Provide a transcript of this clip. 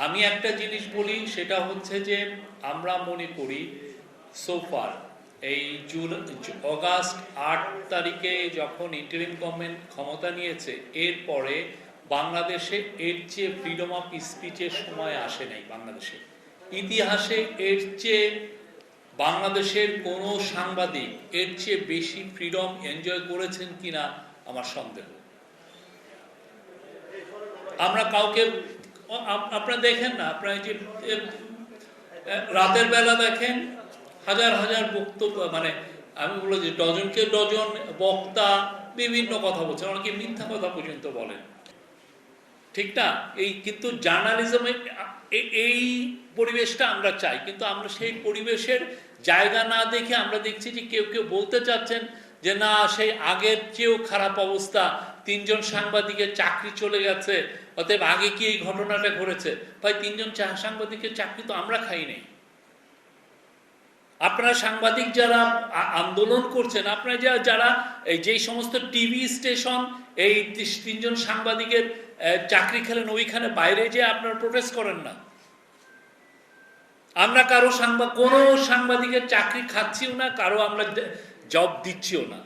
আমি একটা জিনিস বলি, সেটা হচ্ছে যে আমরা মনে করি সোফার এই অগাস্ট 8 তারিখে যখন ইন্টারিম গভর্নমেন্ট ক্ষমতা নিয়েছে, এরপরে বাংলাদেশে এর চেয়ে ফ্রিডম অফ স্পিচের সময় আসে নাই। বাংলাদেশে ইতিহাসে এর চেয়ে বাংলাদেশের কোনো সাংবাদিক এর চেয়ে বেশি ফ্রিডম এনজয় করেছেন কিনা আমার সন্দেহ। আমরা কাউকে, আপনারা দেখেন না, আপনারা যে রাতের বেলা দেখেন হাজার হাজার বক্তব্য, মানে আমি বলবো যে ডজনকে ডজন বক্তা বিভিন্ন কথা বলছেন, অনেকে মিথ্যা কথা পর্যন্ত বলেন, ঠিক না? এই কিন্তু জার্নালিজমে এই পরিবেশটা আমরা চাই, কিন্তু আমরা সেই পরিবেশের জায়গা না দেখে আমরা দেখছি যে কেউ কেউ বলতে চাচ্ছেন যে না, সেই আগের চেয়েও খারাপ অবস্থা, 3 জন সাংবাদিকের চাকরি চলে গেছে, অতএব আগে কি এই ঘটনাটা ঘটেছে? ভাই, 3 জন সাংবাদিকের চাকরি তো আমরা খাই নাই। আপনারা সাংবাদিক যারা আন্দোলন করছেন, আপনারা যারা এই যেই সমস্ত টিভি স্টেশন এই 3 জন সাংবাদিকের চাকরি খেলেন, ওইখানে বাইরে যে আপনারা প্রোটেস্ট করেন না। আমরা কারো কোনো সাংবাদিকের চাকরি খাচ্ছিও না, কারো আমরা জব দিচ্ছিও না।